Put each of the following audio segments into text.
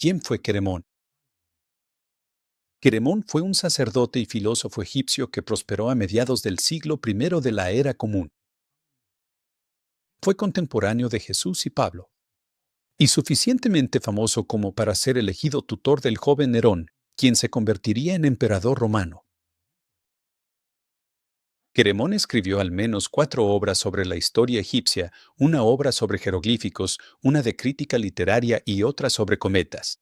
¿Quién fue Queremón? Queremón fue un sacerdote y filósofo egipcio que prosperó a mediados del siglo I de la Era Común. Fue contemporáneo de Jesús y Pablo, y suficientemente famoso como para ser elegido tutor del joven Nerón, quien se convertiría en emperador romano. Queremón escribió al menos 4 obras sobre la historia egipcia, una obra sobre jeroglíficos, una de crítica literaria y otra sobre cometas.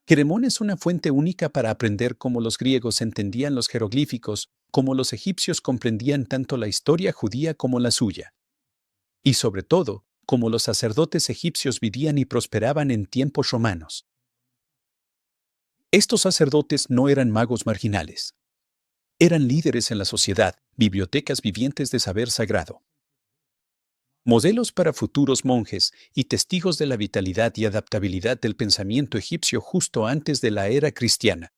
Queremón es una fuente única para aprender cómo los griegos entendían los jeroglíficos, cómo los egipcios comprendían tanto la historia judía como la suya. Y sobre todo, cómo los sacerdotes egipcios vivían y prosperaban en tiempos romanos. Estos sacerdotes no eran magos marginales. Eran líderes en la sociedad, bibliotecas vivientes de saber sagrado. Modelos para futuros monjes y testigos de la vitalidad y adaptabilidad del pensamiento egipcio justo antes de la era cristiana.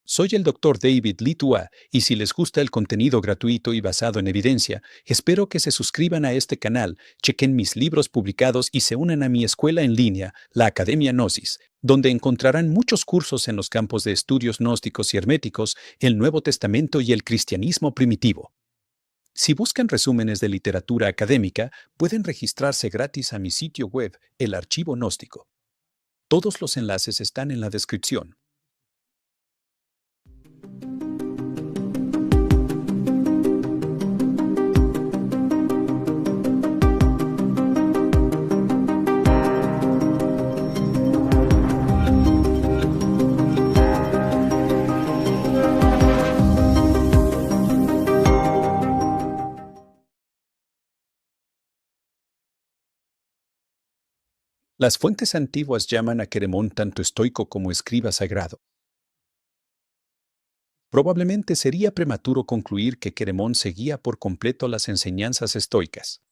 Soy el Dr. David Litua, y si les gusta el contenido gratuito y basado en evidencia, espero que se suscriban a este canal, chequen mis libros publicados y se unan a mi escuela en línea, la Academia Gnosis, donde encontrarán muchos cursos en los campos de estudios gnósticos y herméticos, el Nuevo Testamento y el cristianismo primitivo. Si buscan resúmenes de literatura académica, pueden registrarse gratis a mi sitio web, el Archivo Gnóstico. Todos los enlaces están en la descripción. Las fuentes antiguas llaman a Queremón tanto estoico como escriba sagrado. Probablemente sería prematuro concluir que Queremón seguía por completo las enseñanzas estoicas.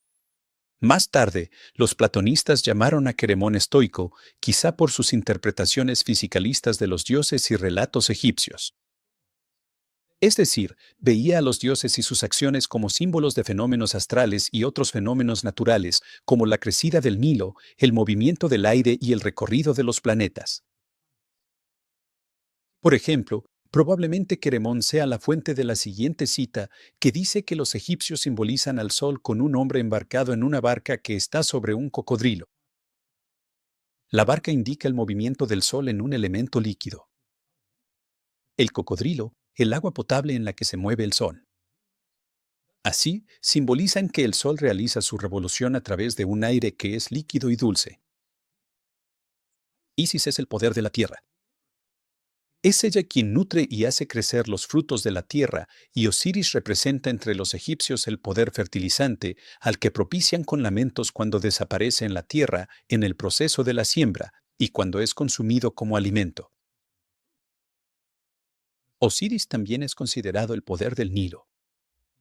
Más tarde, los platonistas llamaron a Queremón estoico, quizá por sus interpretaciones fisicalistas de los dioses y relatos egipcios. Es decir, veía a los dioses y sus acciones como símbolos de fenómenos astrales y otros fenómenos naturales, como la crecida del Nilo, el movimiento del aire y el recorrido de los planetas. Por ejemplo, probablemente Queremón sea la fuente de la siguiente cita, que dice que los egipcios simbolizan al sol con un hombre embarcado en una barca que está sobre un cocodrilo. La barca indica el movimiento del sol en un elemento líquido. El cocodrilo, el agua potable en la que se mueve el sol. Así, simbolizan que el Sol realiza su revolución a través de un aire que es líquido y dulce. Isis es el poder de la tierra. Es ella quien nutre y hace crecer los frutos de la tierra, y Osiris representa entre los egipcios el poder fertilizante al que propician con lamentos cuando desaparece en la tierra en el proceso de la siembra y cuando es consumido como alimento. Osiris también es considerado el poder del Nilo.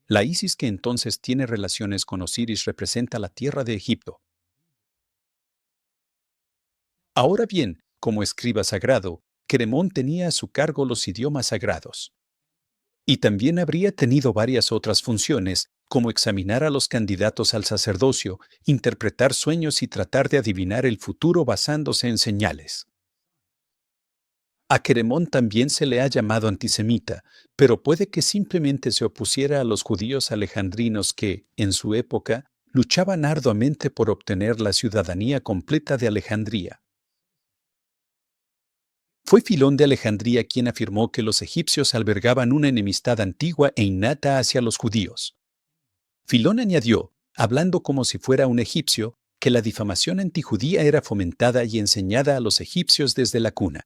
La Isis que entonces tiene relaciones con Osiris representa la tierra de Egipto. Ahora bien, como escriba sagrado, Queremón tenía a su cargo los idiomas sagrados. Y también habría tenido varias otras funciones, como examinar a los candidatos al sacerdocio, interpretar sueños y tratar de adivinar el futuro basándose en señales. A Queremón también se le ha llamado antisemita, pero puede que simplemente se opusiera a los judíos alejandrinos que, en su época, luchaban arduamente por obtener la ciudadanía completa de Alejandría. Fue Filón de Alejandría quien afirmó que los egipcios albergaban una enemistad antigua e innata hacia los judíos. Filón añadió, hablando como si fuera un egipcio, que la difamación antijudía era fomentada y enseñada a los egipcios desde la cuna.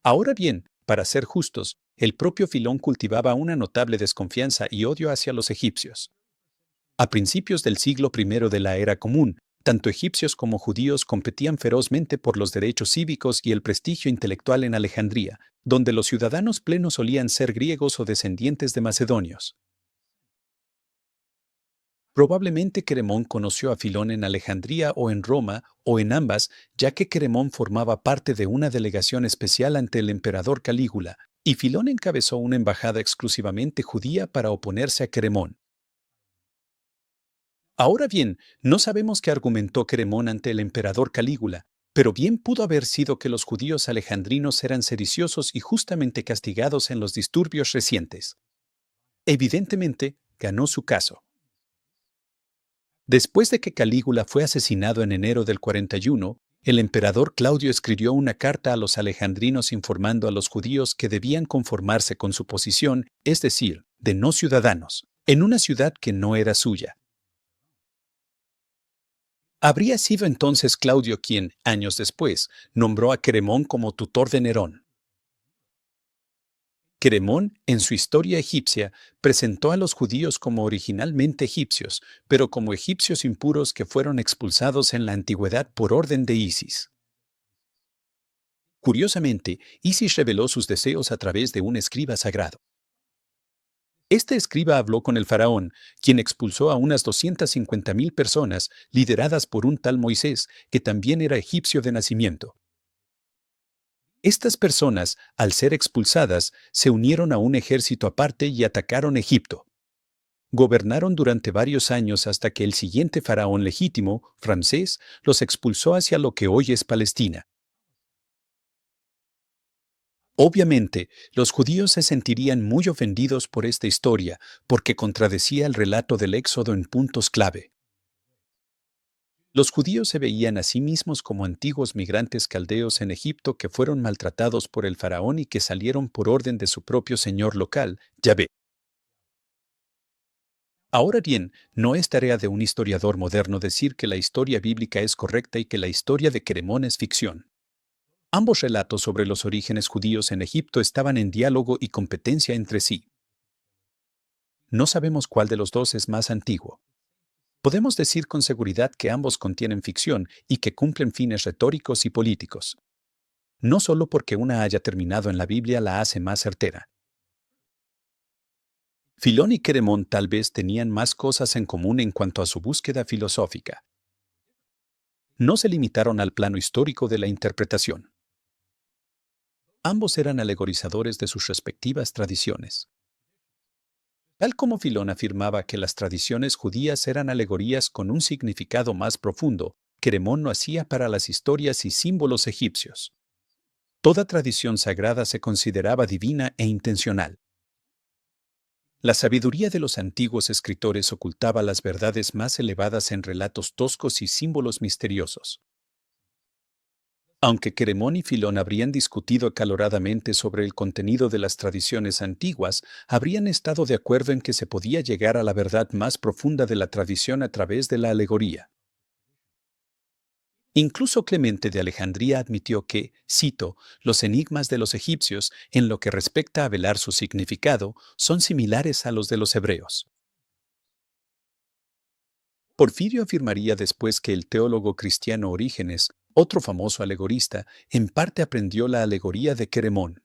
Ahora bien, para ser justos, el propio Filón cultivaba una notable desconfianza y odio hacia los egipcios. A principios del siglo I de la Era Común, tanto egipcios como judíos competían ferozmente por los derechos cívicos y el prestigio intelectual en Alejandría, donde los ciudadanos plenos solían ser griegos o descendientes de macedonios. Probablemente Queremón conoció a Filón en Alejandría o en Roma, o en ambas, ya que Queremón formaba parte de una delegación especial ante el emperador Calígula, y Filón encabezó una embajada exclusivamente judía para oponerse a Queremón. Ahora bien, no sabemos qué argumentó Queremón ante el emperador Calígula, pero bien pudo haber sido que los judíos alejandrinos eran sediciosos y justamente castigados en los disturbios recientes. Evidentemente, ganó su caso. Después de que Calígula fue asesinado en enero del 41, el emperador Claudio escribió una carta a los alejandrinos informando a los judíos que debían conformarse con su posición, es decir, de no ciudadanos, en una ciudad que no era suya. Habría sido entonces Claudio quien, años después, nombró a Queremón como tutor de Nerón. Queremón, en su historia egipcia, presentó a los judíos como originalmente egipcios, pero como egipcios impuros que fueron expulsados en la antigüedad por orden de Isis. Curiosamente, Isis reveló sus deseos a través de un escriba sagrado. Este escriba habló con el faraón, quien expulsó a unas 250.000 personas, lideradas por un tal Moisés, que también era egipcio de nacimiento. Estas personas, al ser expulsadas, se unieron a un ejército aparte y atacaron Egipto. Gobernaron durante varios años hasta que el siguiente faraón legítimo, Ramsés, los expulsó hacia lo que hoy es Palestina. Obviamente, los judíos se sentirían muy ofendidos por esta historia, porque contradecía el relato del Éxodo en puntos clave. Los judíos se veían a sí mismos como antiguos migrantes caldeos en Egipto que fueron maltratados por el faraón y que salieron por orden de su propio señor local, Yahvé. Ahora bien, no es tarea de un historiador moderno decir que la historia bíblica es correcta y que la historia de Queremón es ficción. Ambos relatos sobre los orígenes judíos en Egipto estaban en diálogo y competencia entre sí. No sabemos cuál de los dos es más antiguo. Podemos decir con seguridad que ambos contienen ficción y que cumplen fines retóricos y políticos. No solo porque una haya terminado en la Biblia la hace más certera. Filón y Queremón tal vez tenían más cosas en común en cuanto a su búsqueda filosófica. No se limitaron al plano histórico de la interpretación. Ambos eran alegorizadores de sus respectivas tradiciones. Tal como Filón afirmaba que las tradiciones judías eran alegorías con un significado más profundo, Queremón lo hacía para las historias y símbolos egipcios. Toda tradición sagrada se consideraba divina e intencional. La sabiduría de los antiguos escritores ocultaba las verdades más elevadas en relatos toscos y símbolos misteriosos. Aunque Queremón y Filón habrían discutido acaloradamente sobre el contenido de las tradiciones antiguas, habrían estado de acuerdo en que se podía llegar a la verdad más profunda de la tradición a través de la alegoría. Incluso Clemente de Alejandría admitió que, cito, los enigmas de los egipcios, en lo que respecta a velar su significado, son similares a los de los hebreos. Porfirio afirmaría después que el teólogo cristiano Orígenes, otro famoso alegorista, en parte aprendió la alegoría de Queremón.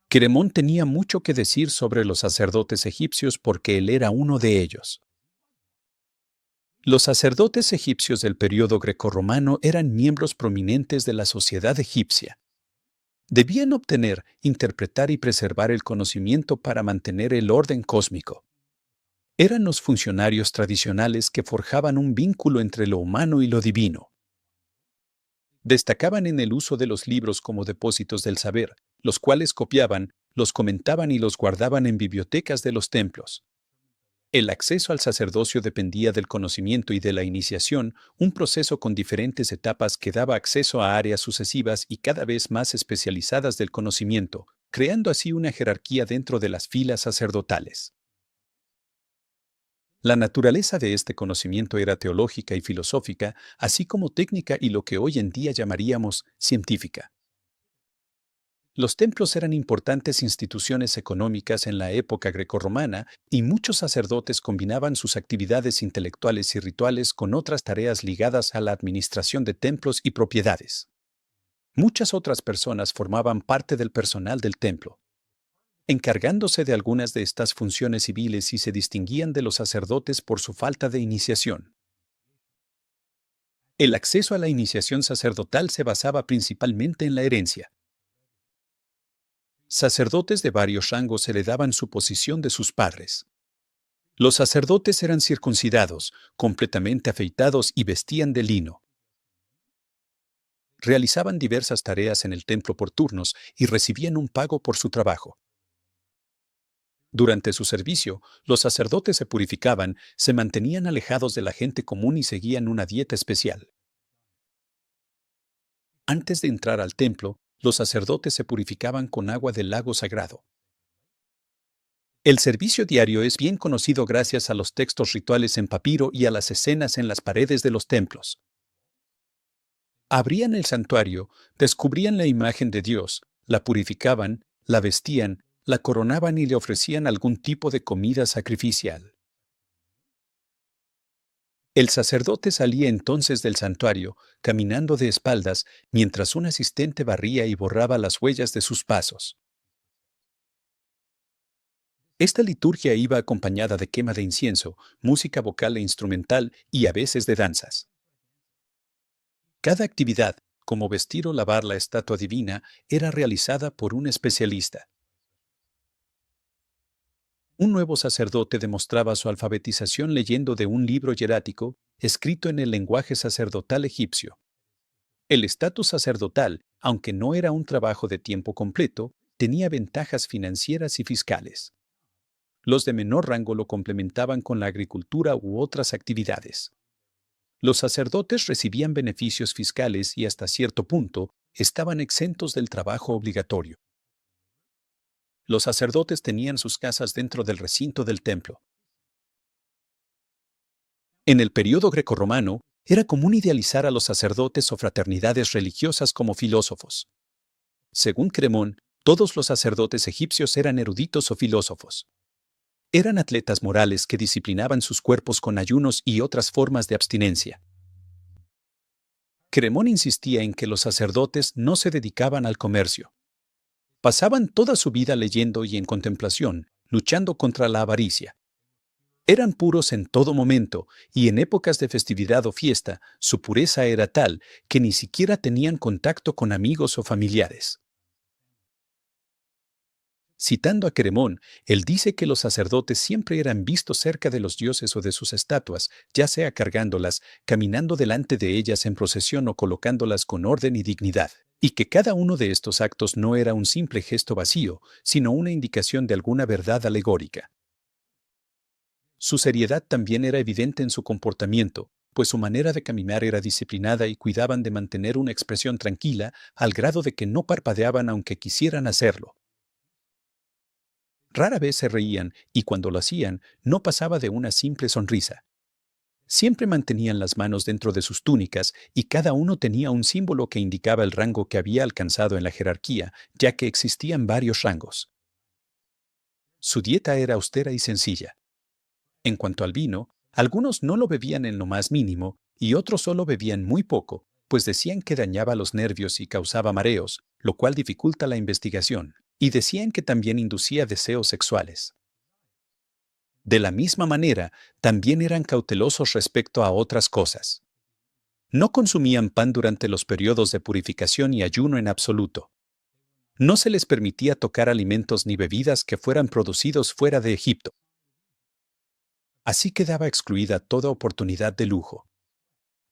Queremón tenía mucho que decir sobre los sacerdotes egipcios porque él era uno de ellos. Los sacerdotes egipcios del período grecorromano eran miembros prominentes de la sociedad egipcia. Debían obtener, interpretar y preservar el conocimiento para mantener el orden cósmico. Eran los funcionarios tradicionales que forjaban un vínculo entre lo humano y lo divino. Destacaban en el uso de los libros como depósitos del saber, los cuales copiaban, los comentaban y los guardaban en bibliotecas de los templos. El acceso al sacerdocio dependía del conocimiento y de la iniciación, un proceso con diferentes etapas que daba acceso a áreas sucesivas y cada vez más especializadas del conocimiento, creando así una jerarquía dentro de las filas sacerdotales. La naturaleza de este conocimiento era teológica y filosófica, así como técnica y lo que hoy en día llamaríamos científica. Los templos eran importantes instituciones económicas en la época grecorromana y muchos sacerdotes combinaban sus actividades intelectuales y rituales con otras tareas ligadas a la administración de templos y propiedades. Muchas otras personas formaban parte del personal del templo, encargándose de algunas de estas funciones civiles y se distinguían de los sacerdotes por su falta de iniciación. El acceso a la iniciación sacerdotal se basaba principalmente en la herencia. Sacerdotes de varios rangos heredaban su posición de sus padres. Los sacerdotes eran circuncidados, completamente afeitados y vestían de lino. Realizaban diversas tareas en el templo por turnos y recibían un pago por su trabajo. Durante su servicio, los sacerdotes se purificaban, se mantenían alejados de la gente común y seguían una dieta especial. Antes de entrar al templo, los sacerdotes se purificaban con agua del lago sagrado. El servicio diario es bien conocido gracias a los textos rituales en papiro y a las escenas en las paredes de los templos. Abrían el santuario, descubrían la imagen de Dios, la purificaban, la vestían, la coronaban y le ofrecían algún tipo de comida sacrificial. El sacerdote salía entonces del santuario, caminando de espaldas, mientras un asistente barría y borraba las huellas de sus pasos. Esta liturgia iba acompañada de quema de incienso, música vocal e instrumental y a veces de danzas. Cada actividad, como vestir o lavar la estatua divina, era realizada por un especialista. Un nuevo sacerdote demostraba su alfabetización leyendo de un libro hierático escrito en el lenguaje sacerdotal egipcio. El estatus sacerdotal, aunque no era un trabajo de tiempo completo, tenía ventajas financieras y fiscales. Los de menor rango lo complementaban con la agricultura u otras actividades. Los sacerdotes recibían beneficios fiscales y hasta cierto punto estaban exentos del trabajo obligatorio. Los sacerdotes tenían sus casas dentro del recinto del templo. En el período grecorromano, era común idealizar a los sacerdotes o fraternidades religiosas como filósofos. Según Cremón, todos los sacerdotes egipcios eran eruditos o filósofos. Eran atletas morales que disciplinaban sus cuerpos con ayunos y otras formas de abstinencia. Cremón insistía en que los sacerdotes no se dedicaban al comercio. Pasaban toda su vida leyendo y en contemplación, luchando contra la avaricia. Eran puros en todo momento, y en épocas de festividad o fiesta, su pureza era tal que ni siquiera tenían contacto con amigos o familiares. Citando a Queremón, él dice que los sacerdotes siempre eran vistos cerca de los dioses o de sus estatuas, ya sea cargándolas, caminando delante de ellas en procesión o colocándolas con orden y dignidad, y que cada uno de estos actos no era un simple gesto vacío, sino una indicación de alguna verdad alegórica. Su seriedad también era evidente en su comportamiento, pues su manera de caminar era disciplinada y cuidaban de mantener una expresión tranquila al grado de que no parpadeaban aunque quisieran hacerlo. Rara vez se reían y cuando lo hacían no pasaba de una simple sonrisa. Siempre mantenían las manos dentro de sus túnicas y cada uno tenía un símbolo que indicaba el rango que había alcanzado en la jerarquía, ya que existían varios rangos. Su dieta era austera y sencilla. En cuanto al vino, algunos no lo bebían en lo más mínimo y otros solo bebían muy poco, pues decían que dañaba los nervios y causaba mareos, lo cual dificulta la investigación, y decían que también inducía deseos sexuales. De la misma manera, también eran cautelosos respecto a otras cosas. No consumían pan durante los periodos de purificación y ayuno en absoluto. No se les permitía tocar alimentos ni bebidas que fueran producidos fuera de Egipto. Así quedaba excluida toda oportunidad de lujo.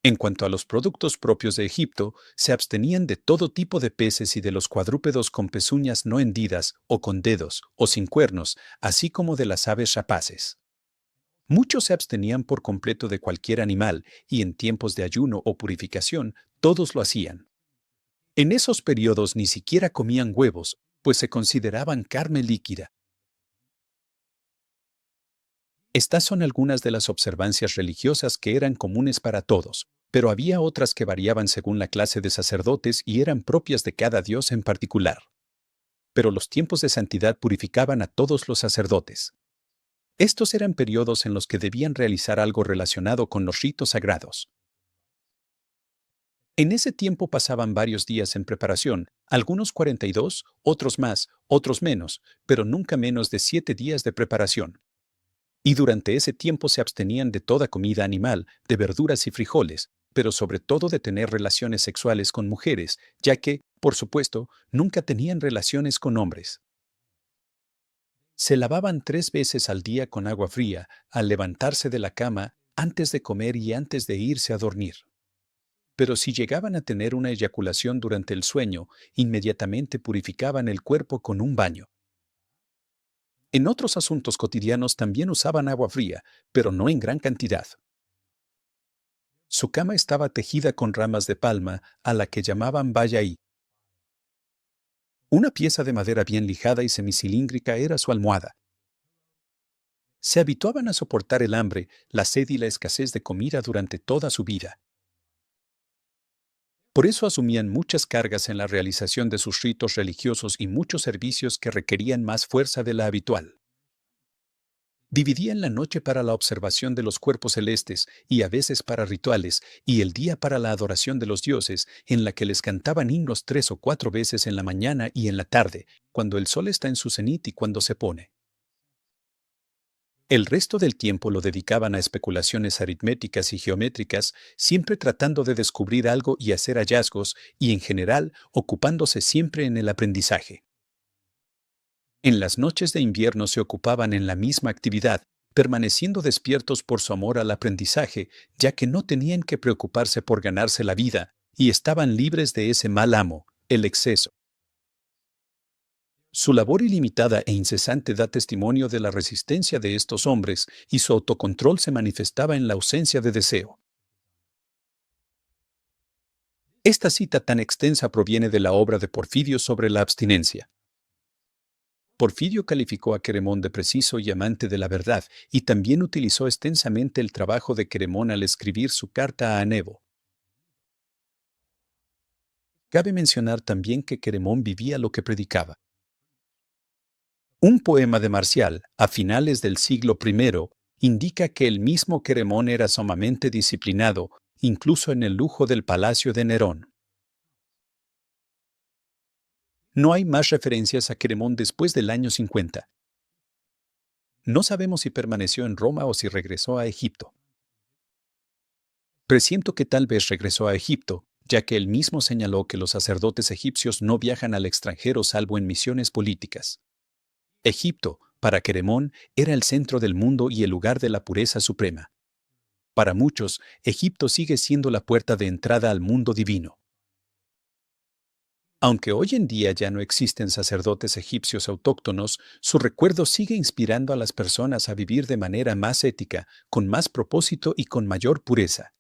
En cuanto a los productos propios de Egipto, se abstenían de todo tipo de peces y de los cuadrúpedos con pezuñas no hendidas o con dedos o sin cuernos, así como de las aves rapaces. Muchos se abstenían por completo de cualquier animal y en tiempos de ayuno o purificación, todos lo hacían. En esos periodos ni siquiera comían huevos, pues se consideraban carne líquida. Estas son algunas de las observancias religiosas que eran comunes para todos, pero había otras que variaban según la clase de sacerdotes y eran propias de cada dios en particular. Pero los tiempos de santidad purificaban a todos los sacerdotes. Estos eran periodos en los que debían realizar algo relacionado con los ritos sagrados. En ese tiempo pasaban varios días en preparación, algunos 42, otros más, otros menos, pero nunca menos de 7 días de preparación. Y durante ese tiempo se abstenían de toda comida animal, de verduras y frijoles, pero sobre todo de tener relaciones sexuales con mujeres, ya que, por supuesto, nunca tenían relaciones con hombres. Se lavaban 3 veces al día con agua fría, al levantarse de la cama, antes de comer y antes de irse a dormir. Pero si llegaban a tener una eyaculación durante el sueño, inmediatamente purificaban el cuerpo con un baño. En otros asuntos cotidianos también usaban agua fría, pero no en gran cantidad. Su cama estaba tejida con ramas de palma, a la que llamaban bayaí. Una pieza de madera bien lijada y semicilíndrica era su almohada. Se habituaban a soportar el hambre, la sed y la escasez de comida durante toda su vida. Por eso asumían muchas cargas en la realización de sus ritos religiosos y muchos servicios que requerían más fuerza de la habitual. Dividían la noche para la observación de los cuerpos celestes y a veces para rituales, y el día para la adoración de los dioses, en la que les cantaban himnos 3 o 4 veces en la mañana y en la tarde, cuando el sol está en su cenit y cuando se pone. El resto del tiempo lo dedicaban a especulaciones aritméticas y geométricas, siempre tratando de descubrir algo y hacer hallazgos, y en general ocupándose siempre en el aprendizaje. En las noches de invierno se ocupaban en la misma actividad, permaneciendo despiertos por su amor al aprendizaje, ya que no tenían que preocuparse por ganarse la vida, y estaban libres de ese mal amo, el exceso. Su labor ilimitada e incesante da testimonio de la resistencia de estos hombres, y su autocontrol se manifestaba en la ausencia de deseo. Esta cita tan extensa proviene de la obra de Porfidio sobre la abstinencia. Porfidio calificó a Queremón de preciso y amante de la verdad, y también utilizó extensamente el trabajo de Queremón al escribir su carta a Anevo. Cabe mencionar también que Queremón vivía lo que predicaba. Un poema de Marcial, a finales del siglo I, indica que el mismo Queremón era sumamente disciplinado, incluso en el lujo del palacio de Nerón. No hay más referencias a Queremón después del año 50. No sabemos si permaneció en Roma o si regresó a Egipto. Presiento que tal vez regresó a Egipto, ya que él mismo señaló que los sacerdotes egipcios no viajan al extranjero salvo en misiones políticas. Egipto, para Queremón, era el centro del mundo y el lugar de la pureza suprema. Para muchos, Egipto sigue siendo la puerta de entrada al mundo divino. Aunque hoy en día ya no existen sacerdotes egipcios autóctonos, su recuerdo sigue inspirando a las personas a vivir de manera más ética, con más propósito y con mayor pureza.